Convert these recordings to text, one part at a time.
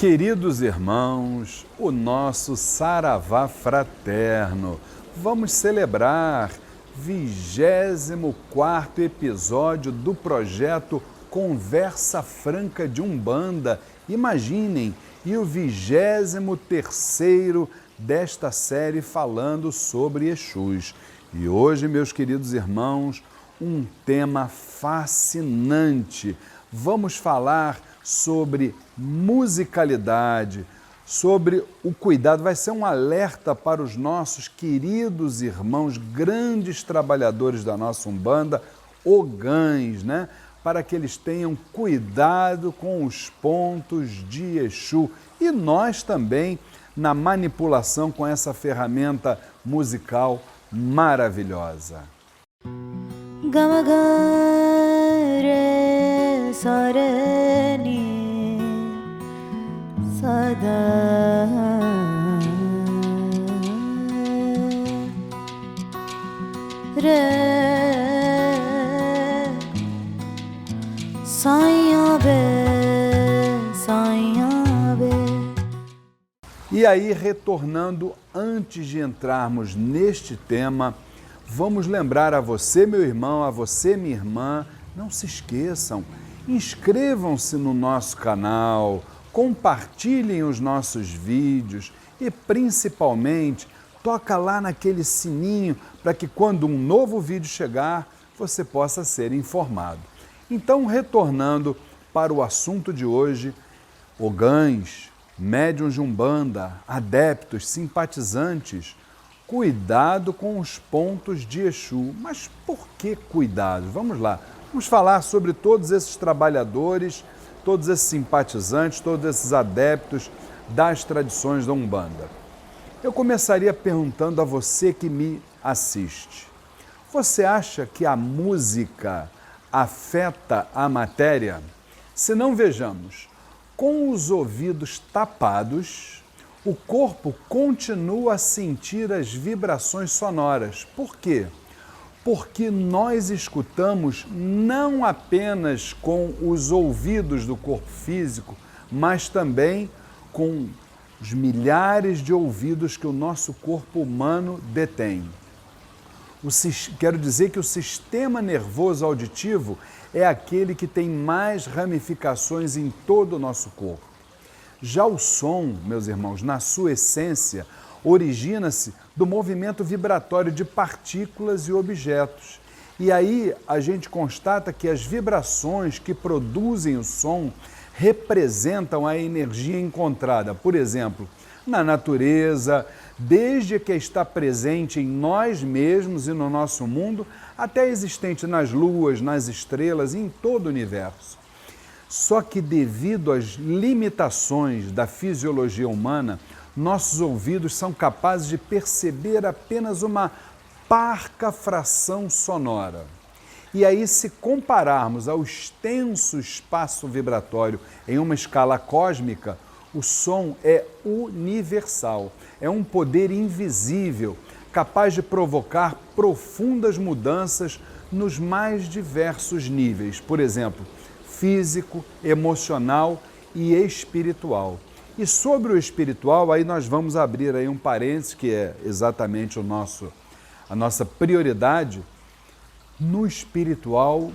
Queridos irmãos, o nosso Saravá fraterno, vamos celebrar 24º episódio do projeto Conversa Franca de Umbanda. Imaginem, e o 23º desta série falando sobre Exus. E hoje, meus queridos irmãos, um tema fascinante. Vamos falar sobre musicalidade, sobre o cuidado. Vai ser um alerta para os nossos queridos irmãos, grandes trabalhadores da nossa Umbanda, ogãs, né? Para que eles tenham cuidado com os pontos de Exu. E nós também, na manipulação com essa ferramenta musical maravilhosa. Gamagare sarani sada re saia be. E aí, retornando, antes de entrarmos neste tema, vamos lembrar a você, meu irmão, a você, minha irmã, não se esqueçam, inscrevam-se no nosso canal, compartilhem os nossos vídeos e, principalmente, toca lá naquele sininho para que quando um novo vídeo chegar, você possa ser informado. Então, retornando para o assunto de hoje, ogãs, médiuns de Umbanda, adeptos, simpatizantes, cuidado com os pontos de Exu. Mas por que cuidado? Vamos lá. Vamos falar sobre todos esses trabalhadores, todos esses simpatizantes, todos esses adeptos das tradições da Umbanda. Eu começaria perguntando a você que me assiste. Você acha que a música afeta a matéria? Se não, vejamos. Com os ouvidos tapados, o corpo continua a sentir as vibrações sonoras. Por quê? Porque nós escutamos não apenas com os ouvidos do corpo físico, mas também com os milhares de ouvidos que o nosso corpo humano detém. Quero dizer que o sistema nervoso auditivo é aquele que tem mais ramificações em todo o nosso corpo. Já o som, meus irmãos, na sua essência, origina-se do movimento vibratório de partículas e objetos. E aí a gente constata que as vibrações que produzem o som representam a energia encontrada, por exemplo, na natureza, desde que está presente em nós mesmos e no nosso mundo, até existente nas luas, nas estrelas e em todo o universo. Só que devido às limitações da fisiologia humana, nossos ouvidos são capazes de perceber apenas uma parca fração sonora. E aí, se compararmos ao extenso espaço vibratório em uma escala cósmica, o som é universal, é um poder invisível, capaz de provocar profundas mudanças nos mais diversos níveis, por exemplo, físico, emocional e espiritual. E sobre o espiritual, aí nós vamos abrir aí um parênteses, que é exatamente a nossa prioridade. No espiritual,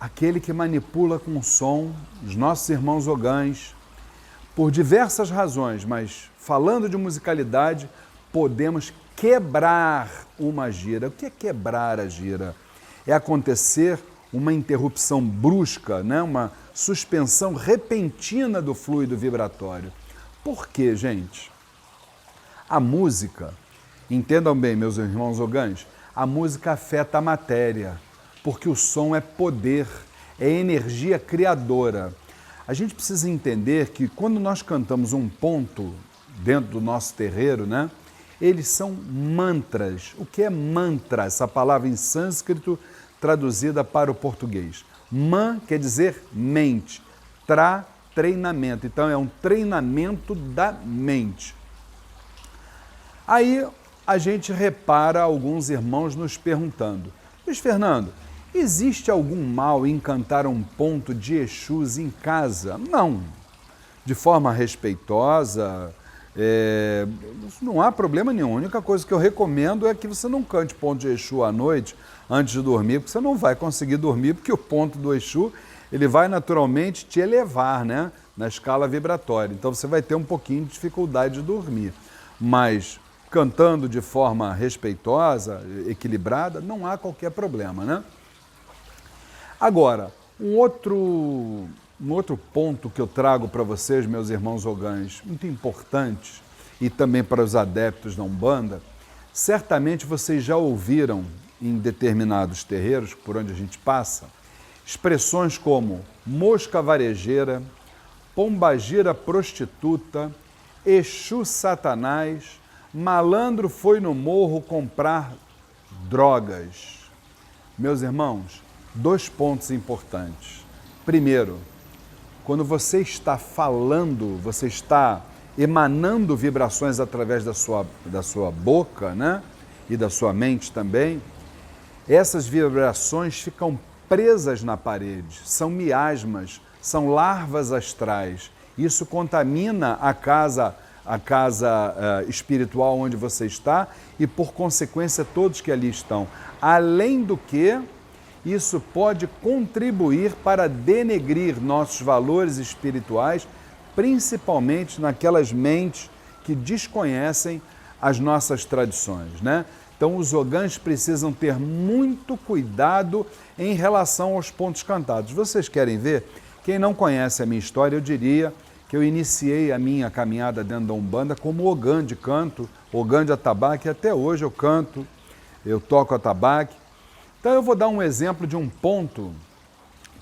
aquele que manipula com o som, os nossos irmãos ogãs, por diversas razões, mas falando de musicalidade, podemos quebrar uma gira. O que é quebrar a gira? É acontecer uma interrupção brusca, né? Uma suspensão repentina do fluido vibratório. Por quê, gente? A música, entendam bem, meus irmãos ogãs, a música afeta a matéria, porque o som é poder, é energia criadora. A gente precisa entender que quando nós cantamos um ponto dentro do nosso terreiro, né? Eles são mantras. O que é mantra? Essa palavra em sânscrito traduzida para o português. Man quer dizer mente, treinamento. Então é um treinamento da mente. Aí a gente repara alguns irmãos nos perguntando: Luiz Fernando, existe algum mal em cantar um ponto de Exus em casa? Não. de forma respeitosa, não há problema nenhum. A única coisa que eu recomendo é que você não cante ponto de Exu à noite antes de dormir, porque você não vai conseguir dormir, porque o ponto do Exu, ele vai naturalmente te elevar, né, na escala vibratória. Então você vai ter um pouquinho de dificuldade de dormir. Mas cantando de forma respeitosa, equilibrada, não há qualquer problema, né? Agora, um outro ponto que eu trago para vocês, meus irmãos ogãs, muito importante, e também para os adeptos da Umbanda, certamente vocês já ouviram em determinados terreiros por onde a gente passa, expressões como mosca varejeira, pombagira prostituta, Exu satanás, malandro foi no morro comprar drogas. Meus irmãos, 2 pontos importantes. Primeiro, quando você está falando, você está emanando vibrações através da sua boca, né? E da sua mente também, essas vibrações ficam presas na parede, são miasmas, são larvas astrais. Isso contamina a casa espiritual onde você está e, por consequência, todos que ali estão. Além do que, isso pode contribuir para denegrir nossos valores espirituais, principalmente naquelas mentes que desconhecem as nossas tradições, né? Então, os ogãs precisam ter muito cuidado em relação aos pontos cantados. Vocês querem ver? Quem não conhece a minha história, eu diria que eu iniciei a minha caminhada dentro da Umbanda como ogã de canto, ogã de atabaque, e até hoje eu canto, eu toco atabaque. Então eu vou dar um exemplo de um ponto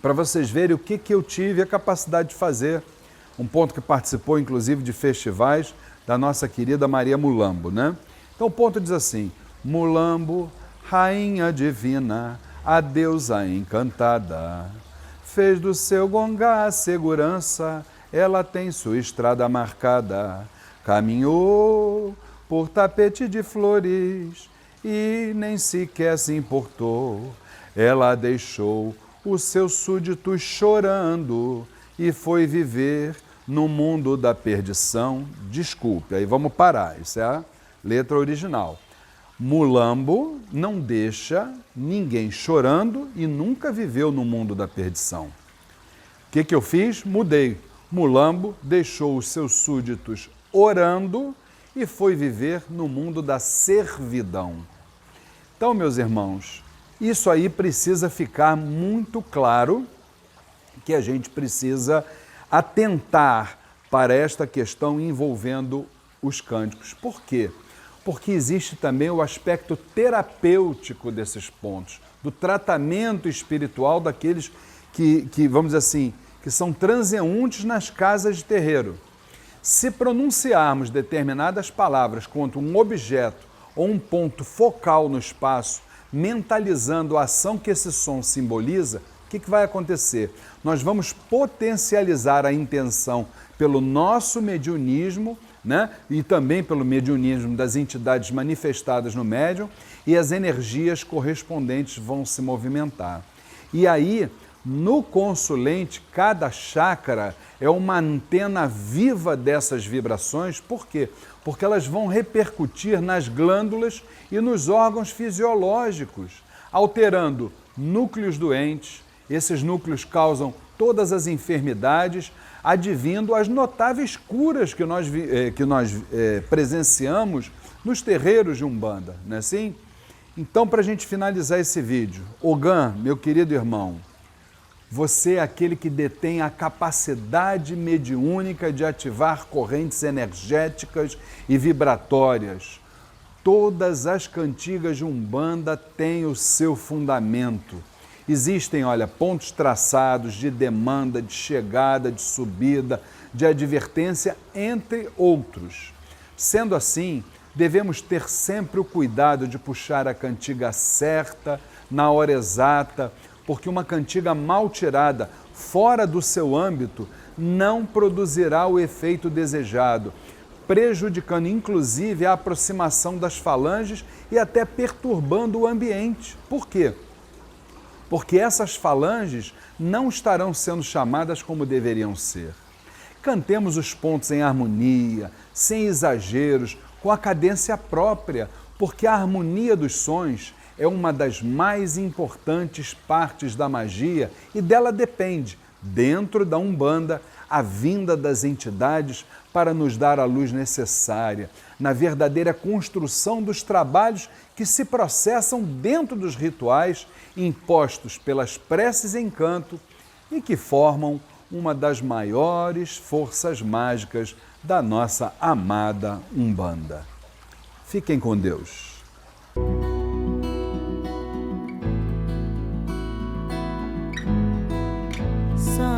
para vocês verem o que eu tive a capacidade de fazer. Um ponto que participou, inclusive, de festivais da nossa querida Maria Mulambo, né? Então o ponto diz assim: Mulambo, rainha divina, a deusa encantada, fez do seu gongá a segurança, ela tem sua estrada marcada, caminhou por tapete de flores e nem sequer se importou. Ela deixou os seus súditos chorando e foi viver no mundo da perdição. Desculpe, aí vamos parar, isso é a letra original. Mulambo não deixa ninguém chorando e nunca viveu no mundo da perdição. O que eu fiz? Mudei. Mulambo deixou os seus súditos orando e foi viver no mundo da servidão. Então, meus irmãos, isso aí precisa ficar muito claro, que a gente precisa atentar para esta questão envolvendo os cânticos. Por quê? Porque existe também o aspecto terapêutico desses pontos, do tratamento espiritual daqueles que vamos dizer assim, que são transeuntes nas casas de terreiro. Se pronunciarmos determinadas palavras contra um objeto ou um ponto focal no espaço, mentalizando a ação que esse som simboliza, o que vai acontecer? Nós vamos potencializar a intenção pelo nosso mediunismo, né? E também pelo mediunismo das entidades manifestadas no médium, e as energias correspondentes vão se movimentar. E aí, no consulente, cada chácara é uma antena viva dessas vibrações. Por quê? Porque elas vão repercutir nas glândulas e nos órgãos fisiológicos, alterando núcleos doentes. Esses núcleos causam todas as enfermidades, advindo as notáveis curas que nós presenciamos nos terreiros de Umbanda, não é assim? Então, para a gente finalizar esse vídeo, ogã, meu querido irmão, você é aquele que detém a capacidade mediúnica de ativar correntes energéticas e vibratórias. Todas as cantigas de Umbanda têm o seu fundamento. Existem, olha, pontos traçados de demanda, de chegada, de subida, de advertência, entre outros. Sendo assim, devemos ter sempre o cuidado de puxar a cantiga certa, na hora exata, porque uma cantiga mal tirada, fora do seu âmbito, não produzirá o efeito desejado, prejudicando inclusive a aproximação das falanges e até perturbando o ambiente. Por quê? Porque essas falanges não estarão sendo chamadas como deveriam ser. Cantemos os pontos em harmonia, sem exageros, com a cadência própria, porque a harmonia dos sons é uma das mais importantes partes da magia e dela depende, dentro da Umbanda, a vinda das entidades para nos dar a luz necessária, na verdadeira construção dos trabalhos que se processam dentro dos rituais impostos pelas preces em canto e que formam uma das maiores forças mágicas da nossa amada Umbanda. Fiquem com Deus. Sa